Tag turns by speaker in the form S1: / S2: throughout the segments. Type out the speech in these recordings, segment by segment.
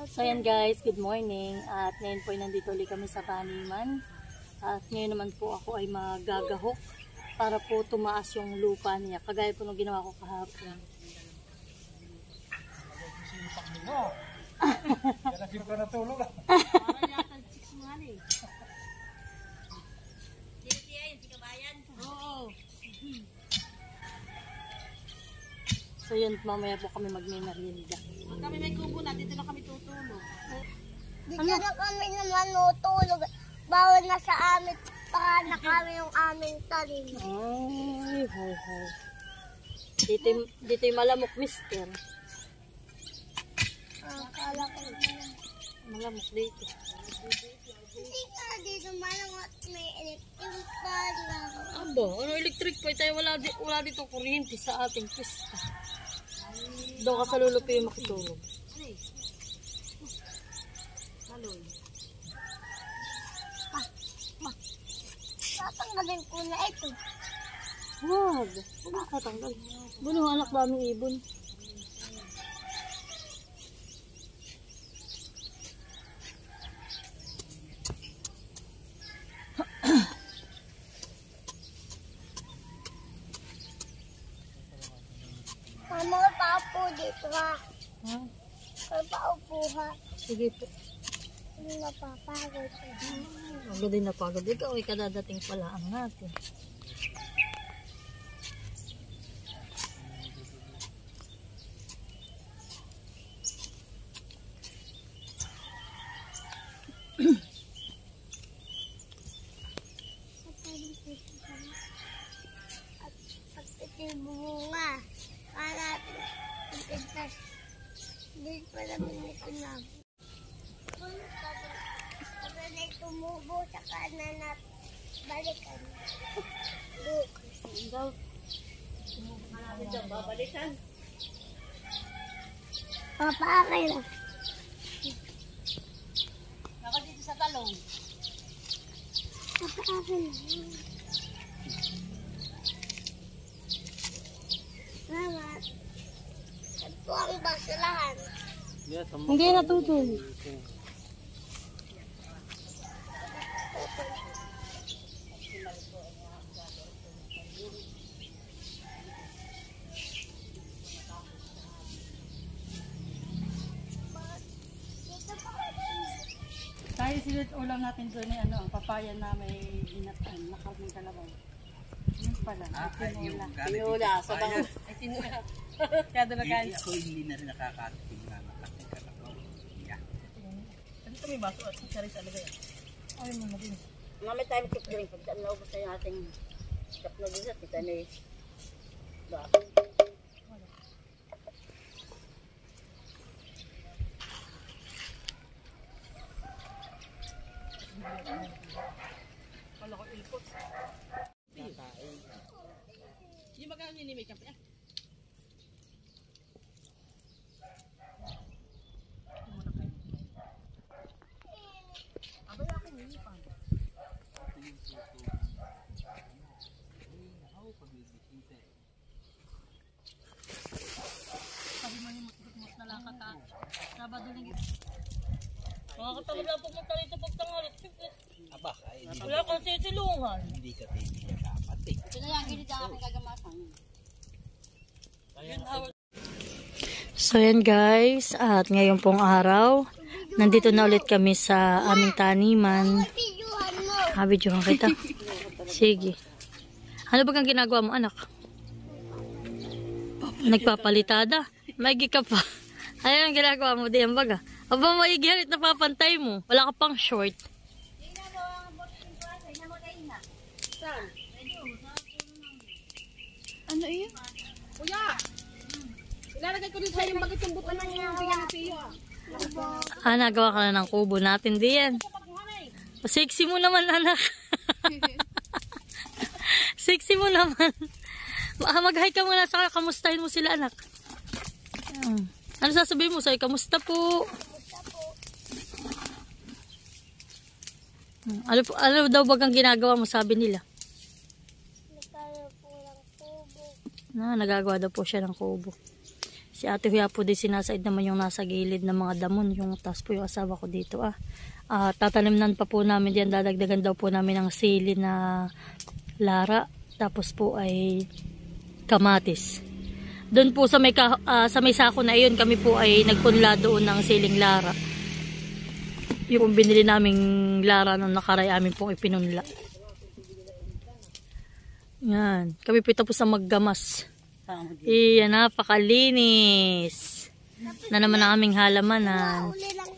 S1: So yan guys, good morning. At ngayon po ay nandito ulit kami sa taniman. At ngayon naman po ako ay magagahok para po tumaas yung lupa niya. Kagaya po nung ginawa ko kahapon.
S2: Kaya ka natulog ah.
S1: Parang yata 6 mga eh. Hindi yan, si kabayan. Oo. So yun, mamaya po kami magmimerienda. Pag kami may kubo na, dito na kami tutulog.
S3: Dito na kami naman tutulog. Bawal na sa amin, baka na kami yung aming talim.
S1: Ay, hay, hay. Dito yung malamok, mister.
S3: Akala ko
S1: Malamok dito.
S3: hindi ka dito malangot may electric fan lang.
S1: Aba, ano electric po? Tayo wala dito kuryente sa ating pista. Doon ka sa lulupi yung makitulog. Maloy.
S3: Tatanggalin ko na ito.
S1: Wag. Huwag nakatanggal. Buno, anak daming ibon.
S3: Mama, paupo dito ha.
S1: Ha?
S3: Paupo ha.
S1: Sige po.
S3: Hindi napapagod.
S1: Agad din napagod. Ikaw ay kadadating pala ang natin.
S3: At pagtitibunga. Para pagtitas. Hindi pa naman ito na. Pag na tumubo sa kanan at balikan.
S1: Daw. Babalikan.
S3: Papakay lang.
S1: Naka dito sa talong.
S3: Papakay lang. Mama, ito ang basurahan.
S1: Hindi natutol. Tayo silit ulam natin doon ay ang papaya na may ginatan, nakarning kalabaw. Yun pala, tinula.
S2: Tinula, sa bango.
S1: Ay tinula. Kaya doon na
S2: Ako hindi na rin nakakatiting na malaking kalabaw. Yeah.
S1: Ano ito may baso at charis alaga yan? Ay mo na din. Mamay tayo mag-keep drink. Pag naubos na yung ating cup na dessert, kita na yung baso. Wala ko ilpot. Yung magkano ni make up niya? Abay akin nilipan. Sabi mo yung mus na lang kata. Sabado lang yun. Mga katawag lang pumunta rito pagtangalit.
S2: Aba, ay
S1: Wala kang sisilungan.
S2: hindi ka titigil dapat eh.
S1: Ito na yung gilid ang aking gagamasan. So yan guys, at ngayon pong araw, nandito na ulit kami sa aming taniman.
S3: Videohan mo.
S1: Videohan kita. Sige. Ano ba kang ginagawa mo anak? Nagpapalitada? Maigi ka pa. Ano ang ginagawa mo diyan baga? Aba maigi halit napapantay mo. Wala ka pang short.
S3: Ano yun?
S4: Kuya! Ilalagay ko dito sa yung bakit yung buto ng bigyan ng siya.
S1: Nagawa ka na ng kubo natin diyan. Sexy mo naman anak. Sexy mo naman. Mag-hi ka muna sa kamustahin mo sila anak. Ano sasabihin mo sa'yo? Kamusta po? Ano daw bagang ginagawa mo sabi nila?
S3: Nagkaroon po ng kubo.
S1: Nagagawa daw po siya ng kubo. Si Ate Huya po din sinasaid naman yung nasa gilid ng mga damon. Yung tas po yung asawa ko dito tatanimnan pa po namin diyan. Dadagdagan daw po namin ng sili na lara. Tapos po ay kamatis. Doon po sa may sako na iyon, kami po ay nagpunla doon ng siling lara. Yung binili naming lara nung nakaray amin pong ipinunla. Yan. Kami po tapos sa maggamas. Iyan, napakalinis. Na naman ang aming halamanan.
S3: Uli lang.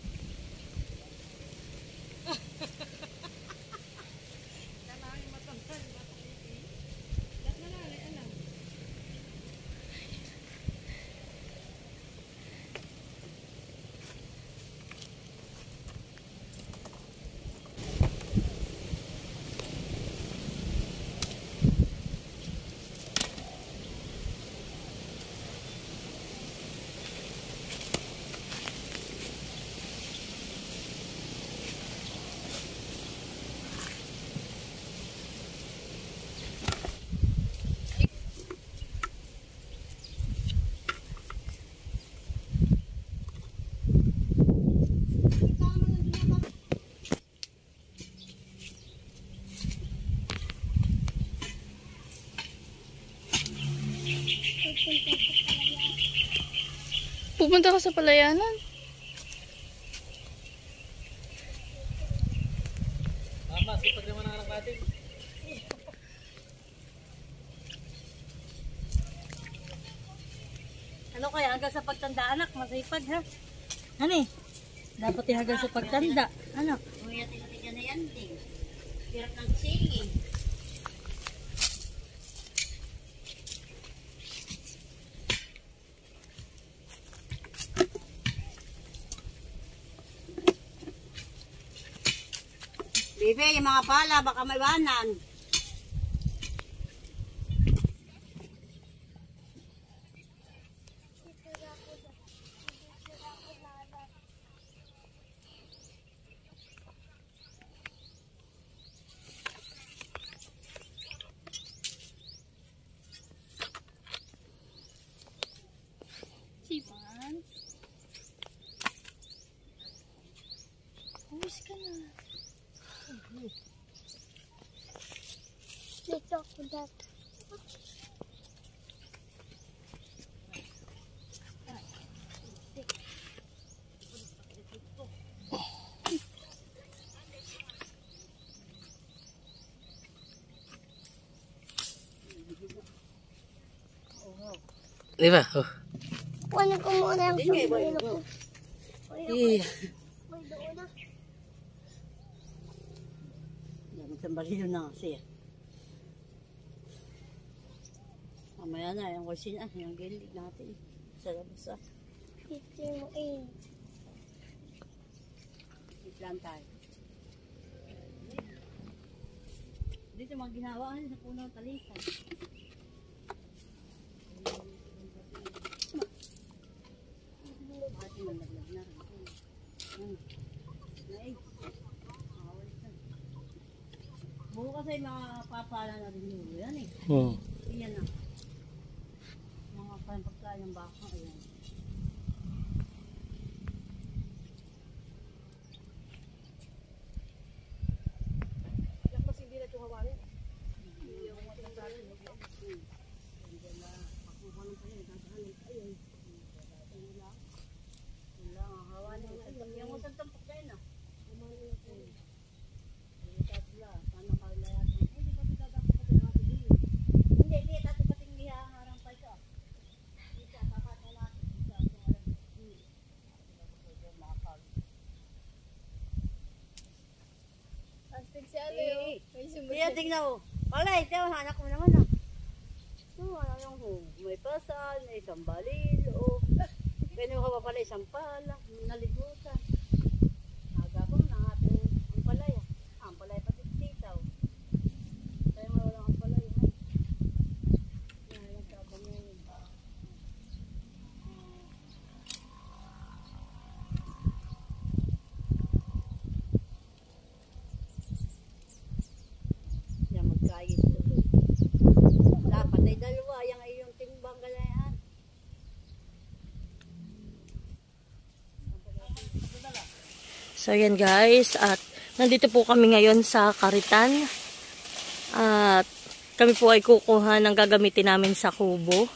S4: Pupunta ka sa palayanan.
S2: Tama, sipag naman ang anak natin.
S1: Ano kaya hanggang sa pagtanda anak, masipag ha? Ano eh? Dapat hanggang sa pagtanda. Ano?
S3: Kuya, tingnan na yan din. Hirap ng singing. Bebe, yung mga pala, baka may banan.
S4: Sipan. Uwis ka na.
S3: Dito ako dati.
S2: Di ba? Oh.
S3: Kunin ko muna yung sombrero ko.
S1: Iya.
S3: May doon na.
S1: Magtambalino na kasi. Mamaya na, yung kusina, yung gilid natin. Sa labas
S3: Dito mo eh.
S1: Islan tayo. Dito mga ginawa sa puno ng talisan. Bakit yung nalaglag na rin? Naig. Bukas ay makapapala na rin yun. Yan eh. Iyan na. Mga pagkain ng baka. Ayan.
S4: Yan kasi hindi na ito hawanin. Hindi ako matanggalin.
S1: Hindi na. Pakuha lang pa yun. Tatahanin. Ayun. Wala. Wala. Hawa na. Yung usang tampok kayo na. Hindi, tato pating lihangarang pa ito. Dito, tapat na natin.
S4: Astig si Ale. May
S1: Kaya
S4: sumunod.
S1: tingnan mo. Palay, ito, hanak mo naman may pasal, may isang balilo. Pwede mo ka pa pala isang pala. Nalibutan. Agapon na ating ang palay. Ang palay pati titaw. Kaya wala ang palay. Yan, sabi mo yun. Yan, magkayit ito. Dapat ay dalawa. Yang iyong timbang galayan. So yan guys, at nandito po kami ngayon sa Karitan. At kami po ay kukuha ng gagamitin namin sa kubo.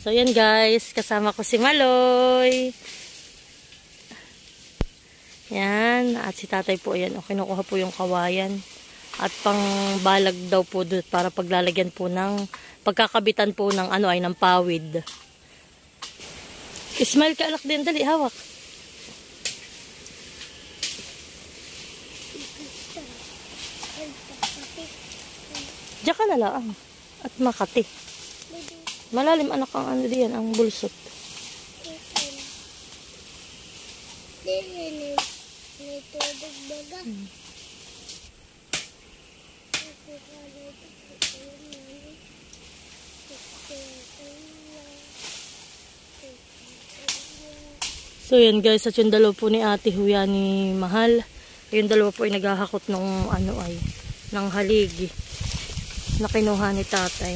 S1: So yan guys, kasama ko si Maloy. Yan, at si tatay po yan. O, kinukuha po yung kawayan. At pang balag daw po doon para paglalagyan po ng pagkakabitan po ng ano ay ng pawid. Ismail ka alak din, dali, hawak. Diyan ka na lang. At Makati. Malalim anak ang ano diyan, ang bulsot.
S3: May tubig baga.
S1: So yan guys, at yung dalawa po ni Ate Huya ni Mahal. Yung dalawa po ay naghahakot ng ano ay, ng haligi na kinuha ni tatay.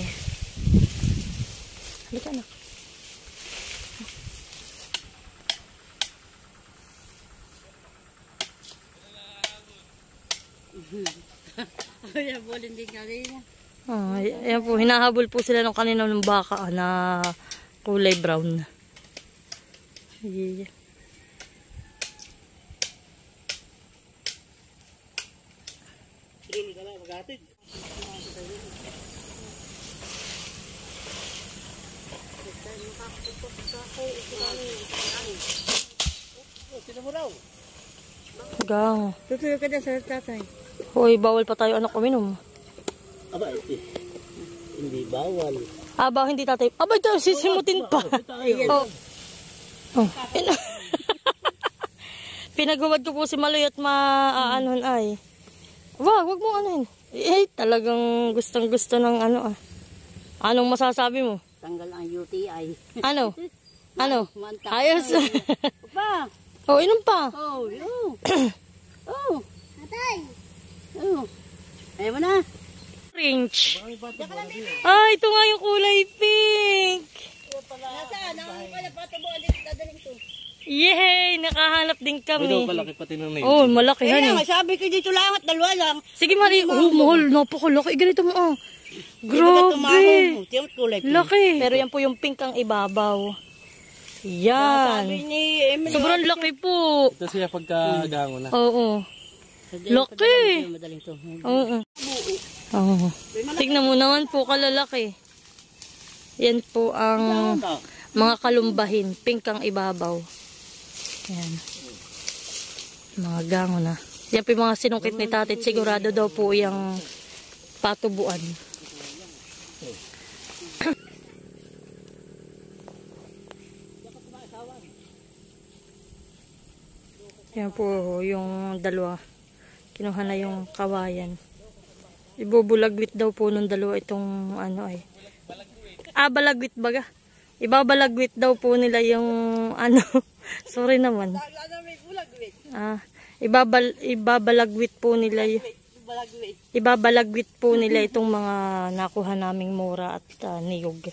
S1: Halika anak. Ayan po, hinahabol po sila ng kanina ng baka na kulay brown. Yeah. Gang.
S4: Tutuyo ka na sa tatay.
S1: Hoy, bawal pa tayo anak uminom.
S2: Aba, hindi bawal.
S1: Aba, hindi tatay. Aba, ito, sisimutin pa. Oh. Oh. Pinagwawad ko po si Maloy at maaanon ay. Wag mo anuhin. Eh, talagang gustong-gusto ng ano ah. Anong masasabi mo?
S4: Tanggal ang UTI.
S1: Ano? Ano? Ayos.
S4: Pa!
S1: Oh, inom pa.
S4: Oh, yo. Oh.
S3: Atay!
S4: Oh. Ayaw mo na.
S1: Orange. Ah, ito nga yung kulay pink.
S4: Nasaan? Ang kalapate mo ulit dadaling to.
S1: Yay! Nakahanap din kami.
S2: Malaki pati ng nail.
S1: Oh, malaki
S4: Kaya
S1: yan
S4: nga, sabi ko dito lang at dalawa lang.
S1: Sige, Mari. Oh, mahal. Napakalaki. Ganito mo, oh.
S4: Grabe.
S1: Grabe.
S4: Kulay.
S1: Laki. Pero yan po yung pink ang ibabaw. Yan.
S4: Sabi ni Emily.
S1: Sobrang laki po.
S2: Ito siya pagkagango na.
S1: Oo. Laki.
S4: Madaling to.
S1: Oo. Oo. Tignan mo naman po kalalaki. Yan po ang mga kalumbahin. Pink ang ibabaw. Yan. Mga gango na. Yan po yung mga sinungkit ni tatit. Sigurado daw po yung patubuan. Yan po yung dalawa. Kinuha na yung kawayan. Ibubulagwit daw po nung dalawa itong ano ay. Ah, balagwit baga. Ibabalagwit daw po nila yung ano. Sorry naman. Ah, ibabalagwit po nila yung ibabalagwit po nila itong mga nakuha naming mura at niyog.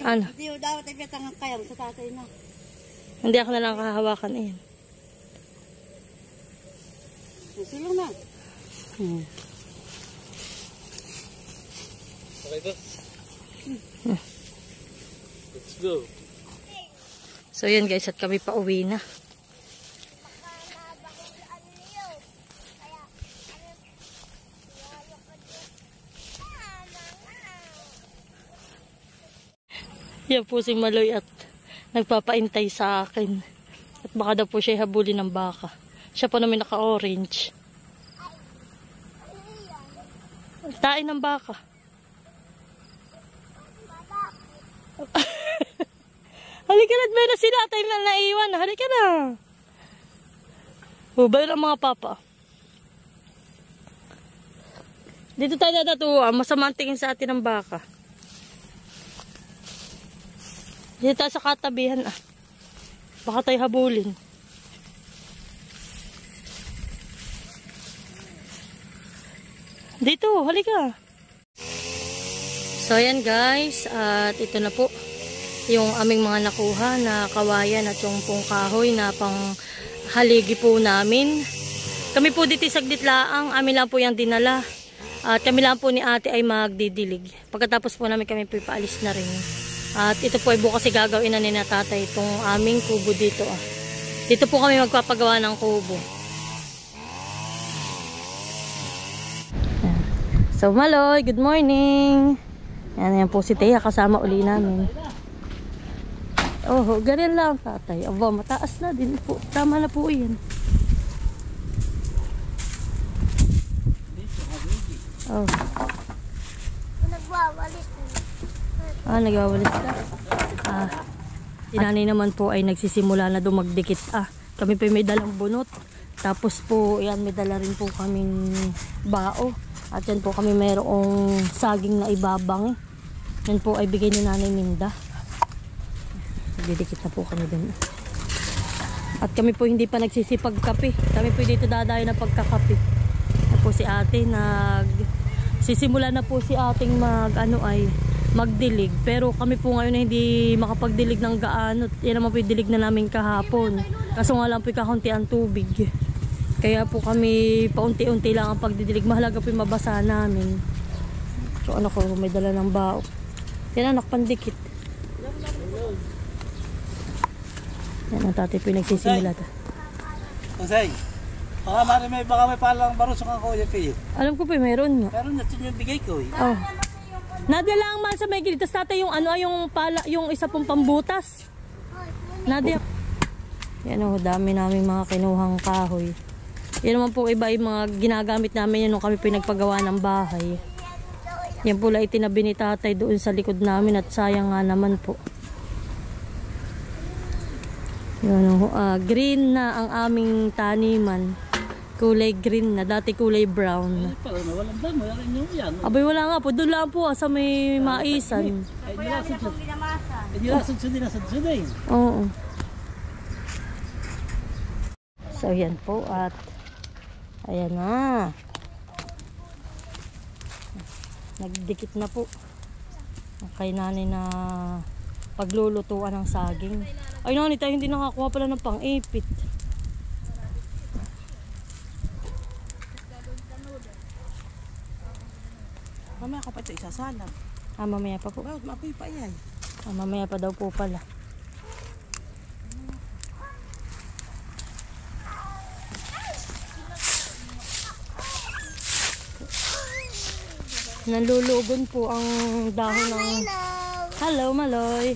S1: Ano?
S4: Hindi mo dapat ipitang kaya mo sa tatay na.
S1: Hindi ako na lang kahawakan eh.
S4: Susulong na.
S2: Okay, boss. Let's go.
S1: So yan guys, at kami pa uwi na. Yan po si Maloy at nagpapaintay sa akin. At baka daw po siya habulin ng baka. Siya po namin naka-orange. Tain ng baka. Halika na, ba na sila? Tayo na naiwan. Halika na. Hubay ang mga papa. Dito tayo natatuwa. Masama ang tingin sa atin ng baka. Dito tayo sa katabihan ah. Baka tayo habulin. Dito, halika. So ayan guys, at ito na po yung aming mga nakuha na kawayan at yung pong kahoy na pang haligi po namin. Kami po dito saglit laang, amin lang po yung dinala. At kami lang po ni ate ay magdidilig. Pagkatapos po namin kami po paalis na rin. At ito po ay bukas gagawin na ni na tatay itong aming kubo dito. Dito po kami magpapagawa ng kubo. So Maloy, good morning! Yan po si Thea, kasama uli namin. Oh, ganyan lang tatay. Aba, mataas na din po. Tama na po yan. Oh.
S3: Nagwawalis.
S1: Nagwawalis ka. Si nanay naman po ay nagsisimula na dumagdikit. Kami po may dalang bunot. Tapos po, yan, may dala rin po kaming bao. At yan po kami mayroong saging na ibabang. Yan po ay bigay ni Nanay Minda. Didikit na po kami dun. At kami po hindi pa nagsisipag kape. Kami po dito dadayo na pagkakape. At po si ate sisimula na po si ating magdilig. Pero kami po ngayon na hindi makapagdilig ng gaano. Yan naman po yung dilig na namin kahapon. Kaso nga lang po kakaunti ang tubig. Kaya po kami paunti-unti lang ang pagdidilig. Mahalaga po yung mabasa namin. So ano ko, may dala ng bao. Yan anak, pandikit. Yan ang tatay po yung nagsisimula.
S2: Kusay, baka may palang barusok ako yung piyo.
S1: Alam ko po, meron nga.
S2: Pero natin yung bigay ko eh.
S1: Oh. Nadia lang man sa may gilid. Tapos tatay yung isa pong pambutas. Nadia. Yan o, dami namin mga kinuhang kahoy. Yan naman po iba yung mga ginagamit namin yun nung kami pinagpagawa ng bahay. Yan pula itinabi ni tatay doon sa likod namin at sayang nga naman po. Yan, green na ang aming taniman. Kulay green na, dati kulay brown.
S2: Parang walang damo, yan.
S1: Abay wala nga po, doon lang po sa may maisan.
S2: Ay, nilasad siya din.
S1: Oo. So yan po at ayan na. Nagdikit na po. Kay nanay na paglulutuan ng saging. Ay nanay, tayo hindi nakakuha pala ng pang-ipit.
S4: Mamaya ka pa ito isasalang.
S1: Mamaya pa po.
S4: Bakit mapoy pa yan?
S1: Mamaya pa daw po pala. Nalulugon po ang dahon ng... Hello, Maloy.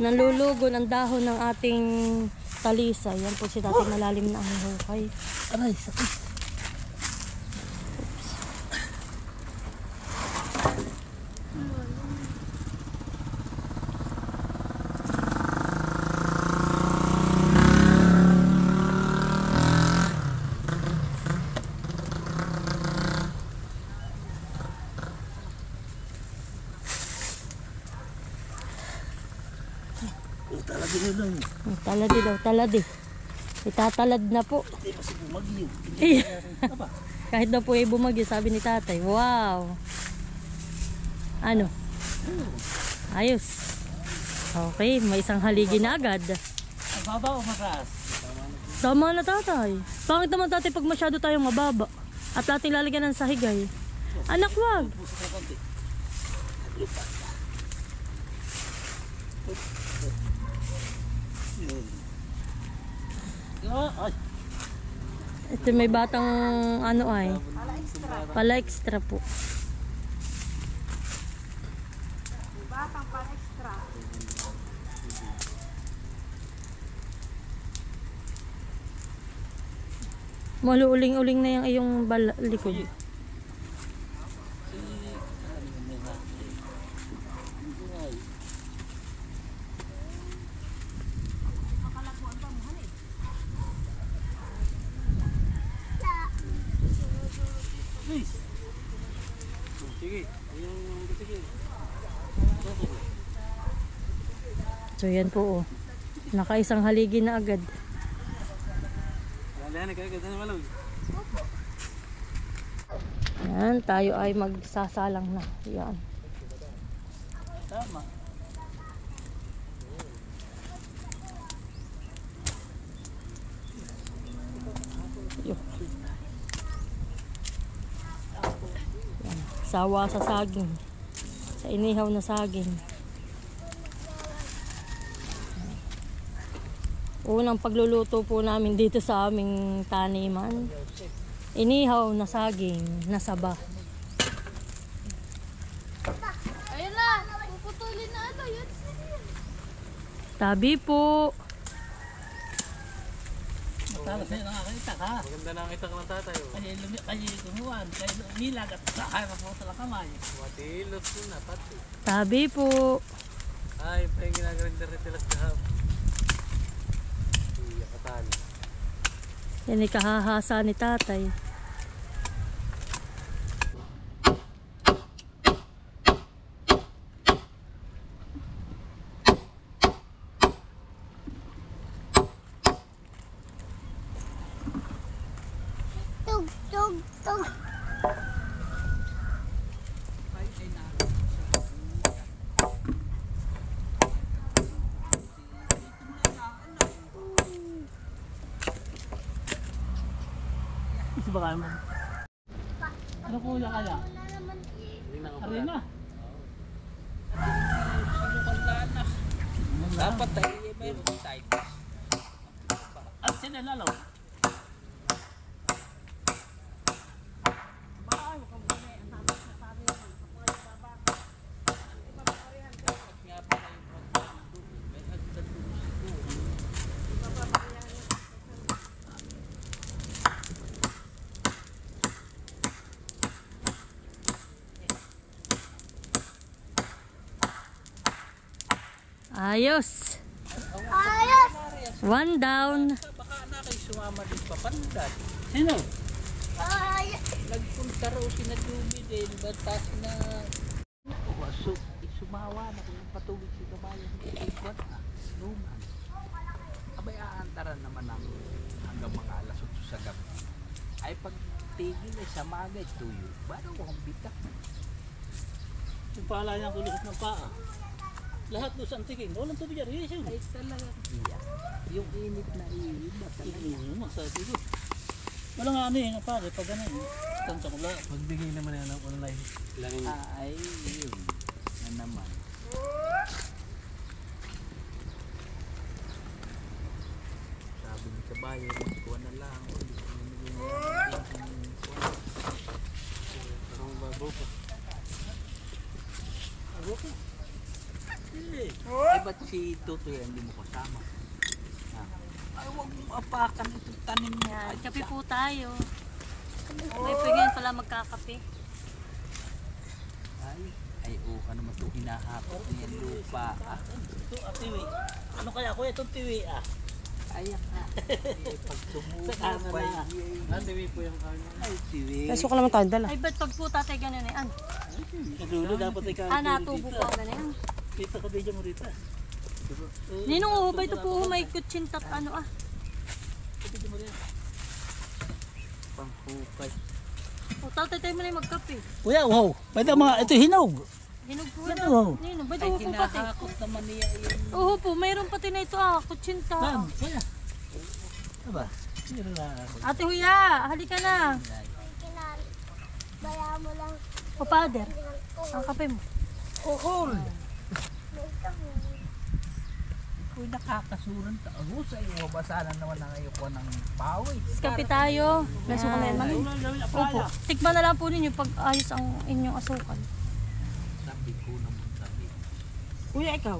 S1: Nalulugon ang dahon ng ating talisa. Yan po si tatay malalim na ang hukay.
S2: Aray, sakit.
S1: Taladi daw, taladi. Itatalad na po.
S2: Hindi kasi bumagyo.
S1: Kahit daw po ay bumagyo, sabi ni tatay. Wow! Ano? Ayos. Okay, may isang haligi na agad.
S2: Mababa o mataas?
S1: Tama na tatay. Pangit naman tatay pag masyado tayong mababa. At ating lalagyan ng sahigay. Anak, wag!
S2: Ay.
S1: Ito may batang pala extra po.
S4: Batang pa extra.
S1: Maluuling-uling na yung iyong likod. So yan po, nakaisang haligi na agad. Yan, tayo ay magsasalang na. Yan.
S2: Tama.
S1: Yan. Sawa sa saging. Sa inihaw na saging. Unang pagluluto po namin dito sa aming taniman. Inihaw na saging na saba.
S3: Ayun na, puputulin na ano yun.
S1: Tabi po.
S2: Matalas na yun nakakita ka.
S5: Maganda nakita ka ng tatay.
S2: Kaya kumuhan. Kaya nilag at harap mo sa kamay.
S5: Matilos mo na, pati.
S1: Tabi po.
S5: Ay, pa yung ginagarinder ni Tilas kahap. Iya, katali.
S1: Yan ay kahahasa ni tatay.
S3: Tug, tug, tug.
S2: Baka mo. Ano kuya kaya? Arena.
S5: Dapat tayo may side.
S2: At sinalalo.
S1: Ayos.
S3: Ayos!
S1: One down.
S5: Baka na kayo sumama din papandan.
S2: Sino?
S3: Ayos!
S5: Nagpunta raw si na Juby din. Batas na... So, sumawa na kung patubig si kabayan. Ikot na. Luman. Abay, aantaran naman namin hanggang mga alas 8 sa gabi. Ay pag tigil ay sa magay tuyo. Bago akong bitak.
S2: Yung pala niyang kulusot ng paa. Lahat doon sa antiking. Walang tubig yan. Yes, yun.
S5: Ay talaga. Iya. Yung init na iiba talaga.
S2: Masabi ko. Wala nga ano yung pare. Pag ano yun. Tansa ko lang.
S5: Magbigay naman yan ng online. Ay, yun. Na naman. Sabi ni kabayan, kuha na lang.
S2: Ang babo pa. Babo pa.
S5: Ay, ba't si Tutoy hindi mo kasama? Ay, huwag mo apakan itong tanim mo.
S1: Yan, kape po tayo. May pwede pala magkakape.
S5: Ay, ka naman ito hinahakot niya lupa.
S2: Ito, tiwi. Ano kaya kuya itong tiwi ah?
S5: Ayak na. Pag
S2: Ano
S5: sumubay,
S2: na? Tiwi po yung kanya.
S5: ay, tiwi.
S4: Kaso ka naman tayo dala.
S1: Ay, ba't pag po tatay ganun eh? Ano?
S2: Kadulo dapat ikaw.
S1: Natubo po ang ganun.
S2: Kita ka video mo rito.
S1: Ninong uhubay ito po may kutsintat ano ah.
S2: Video mo rito.
S5: Panghukay.
S1: O tatay tayo mo na yung magkape.
S2: Kuya, wow. Pwede mga, ito hinog.
S1: Hinog po
S2: Yan,
S1: yan.
S2: wow.
S1: Ninong, ba't
S5: Ay,
S1: uho po pati?
S5: hinahakot naman niya yun.
S1: Uho po, mayroon pati na ito ah, kutsinta.
S2: Saan? Kuya. Aba. Sino na?
S1: Ate Huya, halika na.
S3: Kinali. Bayaan mo lang.
S1: O father, ang kape mo.
S5: Kuhol.
S3: May ito.
S5: Kung nakakasuran ta. Ako sa iyo, mabasanan naman ang ayoko ng pawis.
S1: Kape tayo. Beso ka na yan, mami.
S2: Ulan gawin ang
S1: Opo,
S2: playa.
S1: tikman na lang po ninyo pag ayos ang inyong asukal.
S5: Sabi ko naman sabi.
S4: Kuya, ikaw.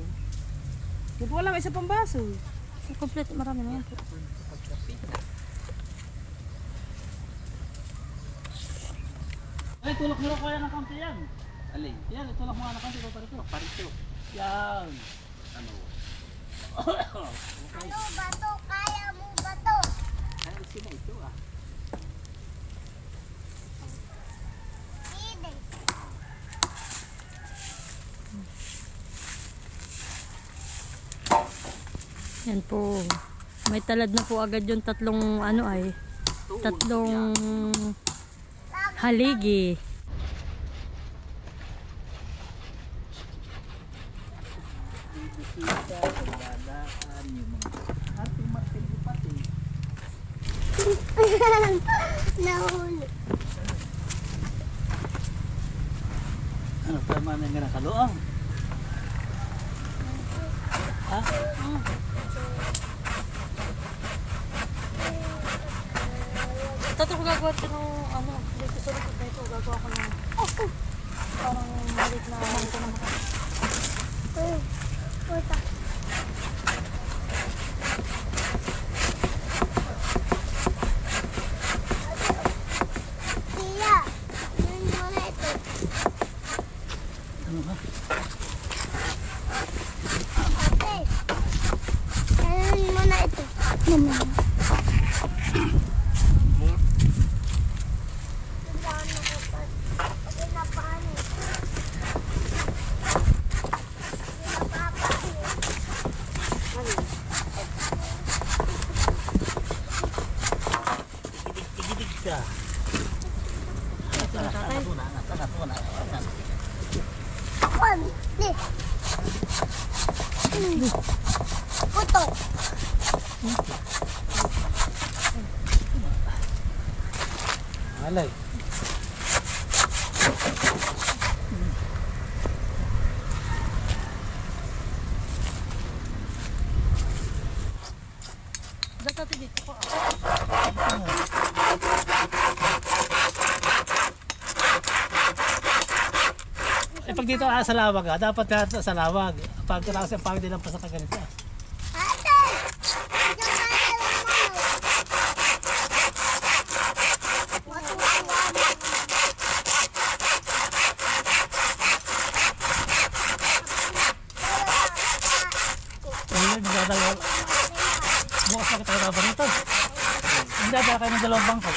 S4: Di ba wala may isa pang baso?
S1: Complete, marami na yan po.
S5: Pagkapit na.
S2: Ay, tulak mo lang kaya ng kampi yan.
S5: Alin?
S2: Yan, itulak mo nga ng kampi. Paparito.
S5: Parito.
S2: Yan.
S5: Ano?
S3: Ano ba to? Kaya mo ba to?
S5: Ay, sila ito ah.
S3: Hindi.
S1: Yan po. May talad na po agad yung tatlong ano ay. Tatlong haligi.
S5: Bibisita, pagdadaan, yung mga ating martil-pati.
S3: Nahuli.
S2: Ano, tama na yung nakaloang. Ha?
S1: Tato ko gagawa ito ng ano, dito sa likod na ito, gagawa ko ng parang malit na ito na maka.
S3: Puta. Tia, yun mo na ito.
S2: Ano ha?
S3: Ate, yun mo na ito.
S2: Tigidig ka. Angat mo na.
S3: Kon, di. Puto.
S2: Alay.
S1: Dati dito ko.
S2: Eh pag dito sa lawag dapat sa lawag. Pag kasi ang pagod nilang pa sa kaganito.
S3: Ate, diyan tayo lumano.
S2: Ayun, dadalaw. Bukas na kita na ba nito? Hindi ba kayo ng dalawang bangko?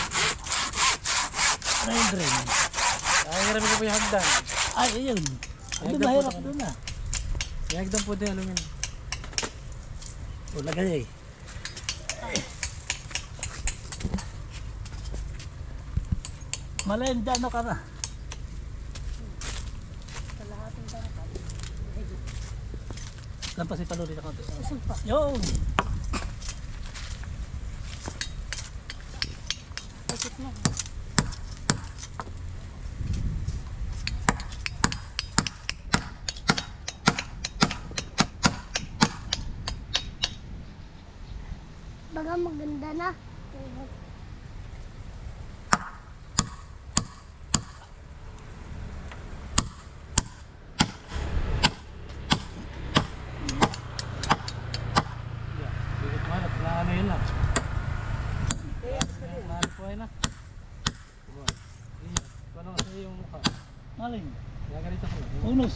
S2: Ano yung drain?
S6: Ay, hirami ko po yung hagdan.
S2: Ay, ayun. Ano mahirap doon na?
S6: Yung hagdan po din, alam yun.
S2: O, lagay eh. Malayan dyan ka na. Lampas si Paluri na konti. Yun!
S3: Baga maganda na.
S6: Bigit malat, ano yun lang. Mahal po ay na. Paano kasi yung mukha?
S2: Maling.
S6: Kaya ganito po.
S2: Unos.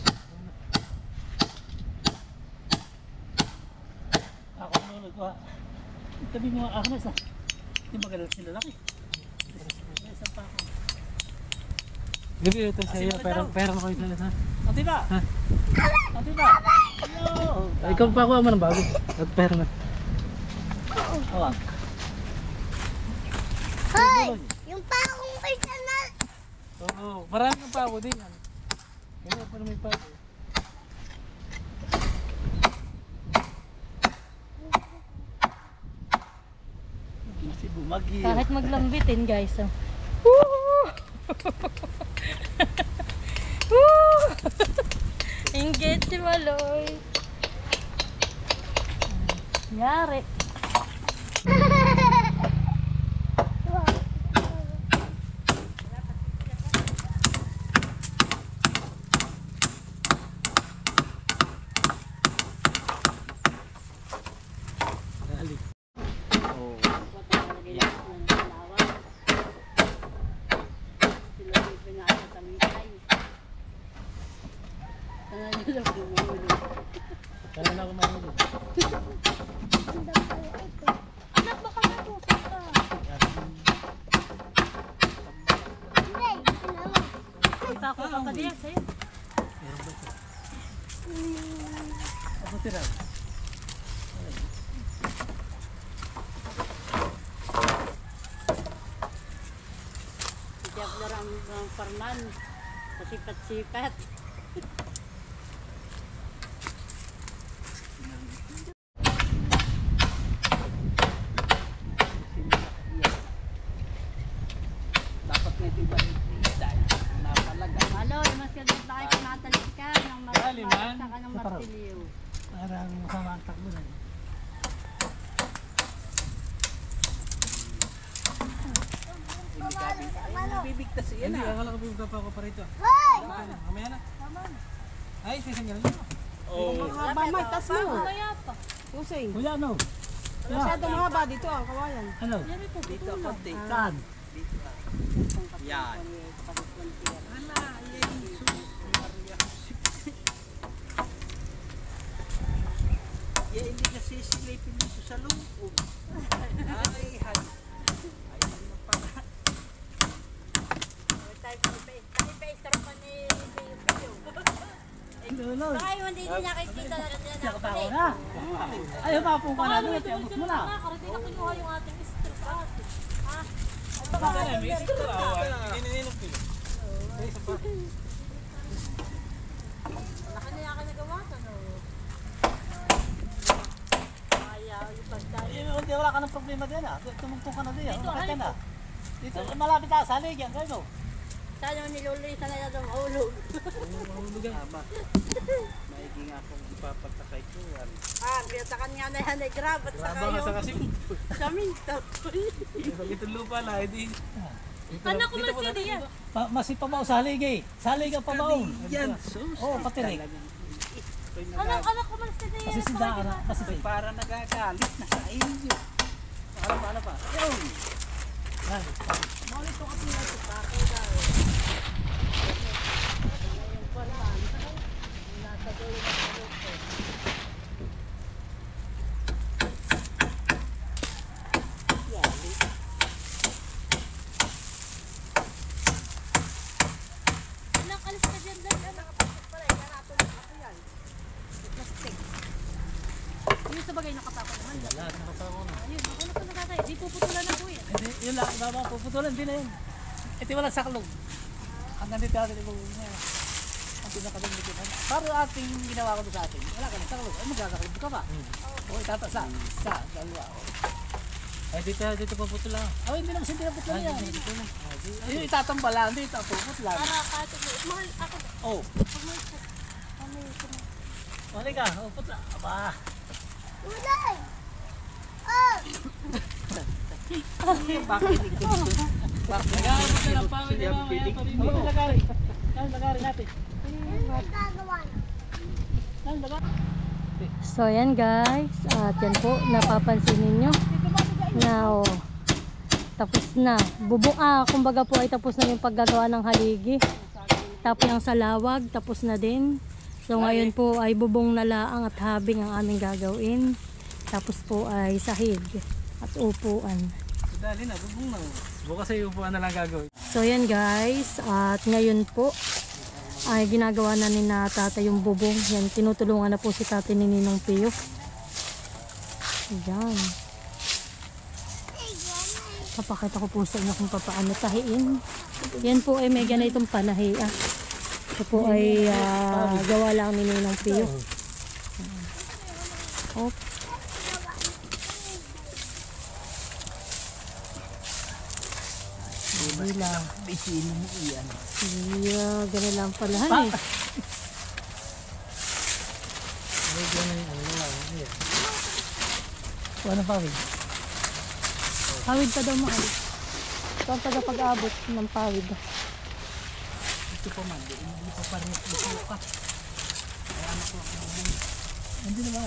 S2: Ako nulog ko ha. Tabi mo ako na isa. Hindi magalit sila laki. Isang pa ako.
S6: Gabi ito sa iyo, pera na kayo sa.
S2: Ang tila!
S6: Ha?
S2: Ang tila! Yo!
S6: Ay, ikaw pa ako mo ng bago. At pera na.
S2: Awang.
S3: Hoy, yung pakong isa na.
S6: Oo, marami ng pako din yan. Kaya pa na may pako.
S2: Kasi bumagi.
S1: Kahit maglambitin guys. Oh. Inggit si Maloy. Yari.
S6: Kaya na ako mahulog.
S3: Anak, baka matusok ka. Hindi, ano mo?
S1: Kita ko ang kadiyan sa'yo.
S2: Ako tira.
S1: maglaro ng parman. Pasipat-sipat.
S5: Dapat nga ito ba dahil napalaga.
S1: Malo, mas kagad tayo pinatalik ka ng
S6: Kaliman.
S1: ka ng martilyo.
S2: Parang masama ang takbo na.
S5: Bibigtas yan
S6: Hindi,
S5: ah.
S6: akala ko bibigta pa ako pa rito.
S3: Hoy!
S6: Mamaya na. Ay, sisingil nyo.
S4: Mahaba man, tas mo.
S1: Kaya pa.
S4: Usay.
S2: Kuya, ano?
S4: Masyado mahaba dito ang kawayan.
S2: Ano?
S5: Dito konti.
S2: Saan?
S5: Yan. Ala, Jesus. Ya, hindi na sisilipin dito sa loob. Ay, hay. Ayun na pala.
S2: Lolo.
S1: Baka yung hindi nakikita na rin
S2: Siya katawa na. Ay, humapong ka na. Tiyabot mo na.
S1: Hindi na kinuha yung ating stress ate. Ha?
S6: May isip ka raw. Inininok ko.
S1: Laki na yaka nagawa ka, no? Ayaw, yung pagdali.
S2: Hindi, wala ka ng problema din ah. Tumungtong ka na din ah. Bakit ka na? Dito, malapit na sa halig yan. Kayo.
S1: Sana nilulita na yan ang mahulog.
S5: Aba. Maigi nga akong ipapagtakay ko.
S1: Pinatakan nga na yan ay grab at saka
S6: Graba nga sa
S1: yung
S6: kasi.
S1: saminto.
S6: Itong lupa na, hindi.
S1: Anak ko masidi yan.
S2: Masipabaw sa halig eh. Sa halig ang pabaw.
S5: Yan, sus.
S2: Oo, patirik.
S1: Anak ko masidi yan.
S2: Kasi sinda ka na. Kasi
S5: Ako'y para nagagalit na sa inyo. Ano pa? Yun.
S1: Anak, alis ka dyan dahil anak. Plastic. Yung sa bagay nakapako naman. Ayun, ako na pa nakakaya. Di puputulan na po yan.
S2: Hindi, yun lang. Baba, puputulan. Hindi na yun. Ito wala saklog. Hanggang dito natin ibugin niya. Ang pinakalimit yun. Para ating ginawa ko sa atin. Wala ka na saklog. Ay, magkakaklog ka pa. O, itatasa. Isa, dalawa.
S6: Ay, dito paputol lang.
S2: Oh, hindi naman hindi na putol yan. Ayun, itatamba lang. Hindi, itapuput lang.
S1: Para kahit mahal ako.
S2: Oh. Mali ka. Oh, putla. Aba.
S3: Ulay! Oh!
S5: Bakit ito dito?
S6: Nag-aaral ka ng pawin na mamaya pa rin.
S2: Ano lagari? Ano lagari natin?
S3: Ano yung gagawa na?
S2: Ano lagari?
S1: So ayan guys, at yan po napapansin ninyo na tapos na. Kumbaga po ay tapos na yung paggagawa ng haligi. Tapos yung salawag, tapos na din. So ngayon po ay bubong na laang at habing ang aming gagawin. Tapos po ay sahig at upuan.
S6: Dali na, bubong na. Bukas ay upuan na lang gagawin.
S1: So yan guys, at ngayon po ay ginagawa na ni na tatay yung bubong. Yan, tinutulungan na po si tatay ni Ninong Pio. Yan. Papakita ko po sa inyo kung paano tahiin. Yan po ay may ganitong panahi. Ito po ay gawa lang ni Ninong Pio. Oh. Hindi lang.
S5: Isinin mo iyan.
S1: Yeah, ganun lang pala. Eh.
S2: Ano pawid?
S1: Pawid pa daw mahal. Ito ang tagapag-abot ng pawid.
S5: Ito pa man, hindi pa pares ng sukat.
S2: Hindi na ba?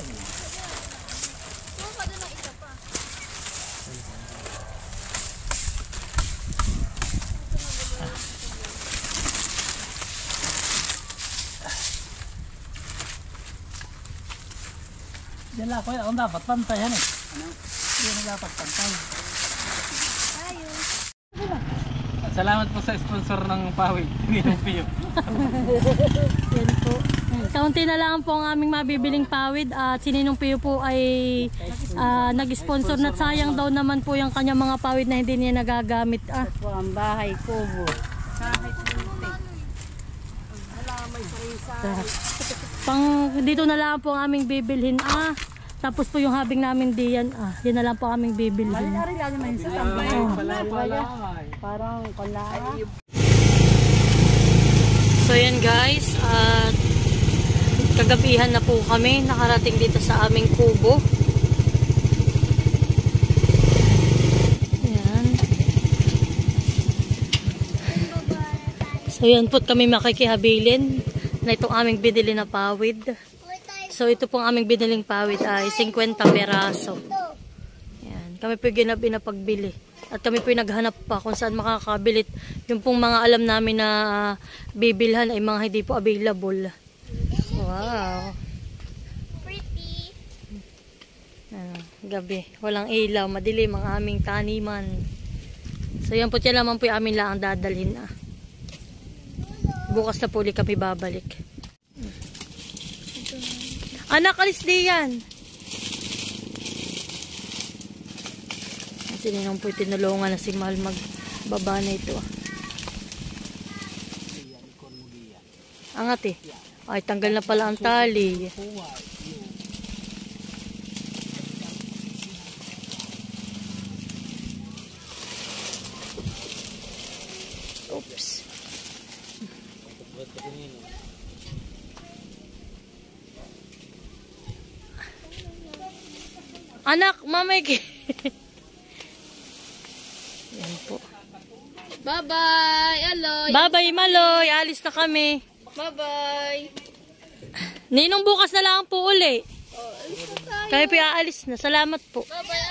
S2: Yan lang ko yan. Ang dapat pantayan eh.
S5: Ano?
S2: Yan ang dapat pantay.
S6: Salamat po sa sponsor ng pawid. Ninong Pio.
S1: Yan po. Kaunti na lang po ang aming mabibiling pawid at si Ninong Pio po ay nag-sponsor na sayang daw naman po yung kanyang mga pawid na hindi niya nagagamit.
S4: Ito ang bahay kubo. Kahit muntik. Wala, may sari-sari.
S1: Dito na lang po ang aming bibilhin. Tapos po yung habing namin diyan. Yan na lang po aming bibilhin.
S4: Ari lang naman sa tambay. Parang kala.
S1: So yan guys, at kagabihan na po kami nakarating dito sa aming kubo. Yan. So yan po kami makikihabilin na itong aming binili na pawid. So ito pong aming biniling pawid ay 50 peraso. Yan. Kami po ginapagbili. At kami po naghanap pa kung saan makakabilit. Yung pong mga alam namin na bibilhan ay mga hindi po available. Wow.
S3: Pretty.
S1: Gabi. Walang ilaw. Madilim ang aming taniman. So yan po, yan naman po yung amin lang ang dadalhin. Bukas na po ulit kami babalik. Anak, alis di yan. Kasi ninong po tinulungan na si Mahal magbaba na ito. Angat eh. Ay, tanggal na pala ang tali. Oops. Anak, mamay yan po.
S4: Bye-bye, Aloy.
S1: Bye-bye, Maloy. Alis na kami.
S4: Bye-bye.
S1: Ninong bukas na lang po uli. Kaya po aalis na. Salamat po.
S4: Bye-bye,